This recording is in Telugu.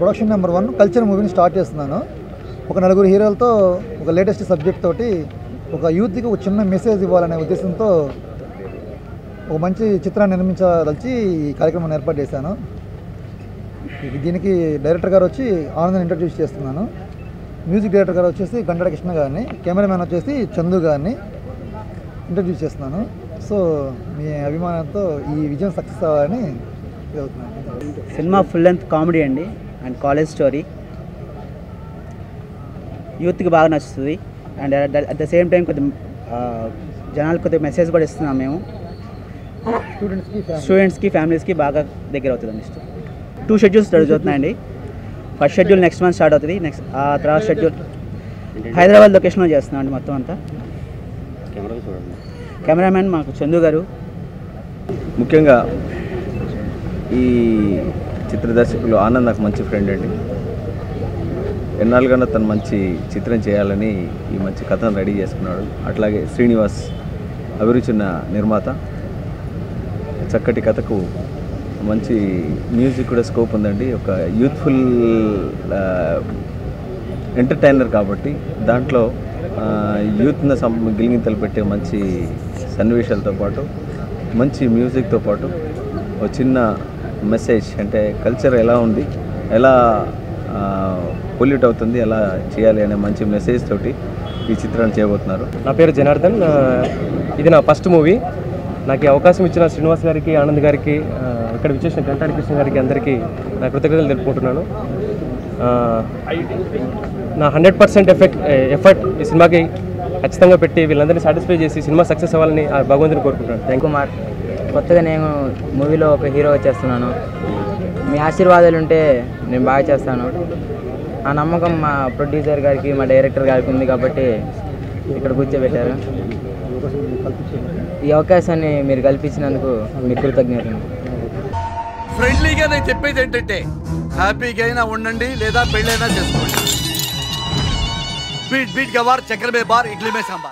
ప్రొడక్షన్ నెంబర్ 1 కల్చర్ మూవీని స్టార్ట్ చేస్తున్నాను. ఒక నలుగురు హీరోలతో ఒక లేటెస్ట్ సబ్జెక్ట్ తోటి ఒక యూత్కి ఒక చిన్న మెసేజ్ ఇవ్వాలనే ఉద్దేశంతో ఒక మంచి చిత్రాన్ని నిర్మించదలిచి ఈ కార్యక్రమాన్ని ఏర్పాటు చేశాను. దీనికి డైరెక్టర్ గారు వచ్చి ఆనంద్ ఇంట్రడ్యూస్ చేస్తున్నాను. మ్యూజిక్ డైరెక్టర్ గారు వచ్చేసి గంటడ కృష్ణ గారిని, కెమెరామ్యాన్ వచ్చేసి చందు గారిని ఇంట్రడ్యూస్ చేస్తున్నాను. సో మీ అభిమానంతో ఈ విజయం సక్సెస్ అవ్వాలని కోరుతున్నాను. సినిమా ఫుల్ లెంత్ కామెడీ అండి అండ్ కాలేజ్ స్టోరీ. యూత్కి బాగా నచ్చుతుంది and at the same time కొద్ది జనాలకు కొద్దిగా మెసేజ్ కూడా ఇస్తున్నాం మేము. స్టూడెంట్స్కి ఫ్యామిలీస్కి బాగా దగ్గర అవుతుంది నెక్స్ట్ 2 షెడ్యూల్స్ జరుగుతున్నాయండి. First schedule next month start అవుతుంది. నెక్స్ట్ ఆ తర్వాత షెడ్యూల్ హైదరాబాద్ లొకేషన్లో చేస్తున్నాం అండి మొత్తం అంతా. కెమెరామ్యాన్ మాకు చందు గారు. ముఖ్యంగా ఈ చిత్ర దర్శకులు ఆనంద్ నాకు మంచి ఫ్రెండ్ అండి. ఎన్నాళ్ళుగా తను మంచి చిత్రం చేయాలని ఈ మంచి కథను రెడీ చేసుకున్నాడు. అట్లాగే శ్రీనివాస్ అభిరుచిన నిర్మాత. చక్కటి కథకు మంచి మ్యూజిక్ కూడా స్కోప్ ఉందండి. ఒక యూత్ఫుల్ ఎంటర్టైనర్ కాబట్టి దాంట్లో యూత్ని గిలిగింతలు పెట్టే మంచి సన్నివేశాలతో పాటు మంచి మ్యూజిక్తో పాటు ఒక చిన్న మెసేజ్, అంటే కల్చర్ ఎలా ఉంది, ఎలా పొల్యూట్ అవుతుంది, ఎలా చేయాలి అనే మంచి మెసేజ్ తోటి ఈ చిత్రాన్ని చేయబోతున్నారు. నా పేరు జనార్దన్. ఇది నా ఫస్ట్ మూవీ. నాకు ఈ అవకాశం ఇచ్చిన శ్రీనివాస్ గారికి, ఆనంద్ గారికి, ఇక్కడ విచ్చేసిన గంటడ కృష్ణ గారికి అందరికీ నా కృతజ్ఞతలు తెలుపుకుంటున్నాను. నా 100% ఎఫర్ట్ ఈ సినిమాకి ఖచ్చితంగా పెట్టి వీళ్ళందరినీ సాటిస్ఫై చేసి సినిమా సక్సెస్ అవ్వాలని ఆ భగవంతుని కోరుకుంటున్నాను. థ్యాంక్ కుమార్. కొత్తగా నేను మూవీలో ఒక హీరోగా చేస్తున్నాను. మీ ఆశీర్వాదాలు ఉంటే నేను బాగా చేస్తాను. ఆ నమ్మకం మా ప్రొడ్యూసర్ గారికి, మా డైరెక్టర్ గారికి ఉంది కాబట్టి ఇక్కడ కూర్చోబెట్టారు. ఈ అవకాశాన్ని మీరు కల్పించినందుకు మీకు కృతజ్ఞతలు. ఫ్రెండ్లీగా నేను చెప్పేది ఏంటంటే హ్యాపీగా అయినా ఉండండి లేదా పెళ్ళైనా చేసుకోండి. బీట్ బీట్ గవార్, చక్కెర మే బార్, ఇడ్లీ మే సాంబార్.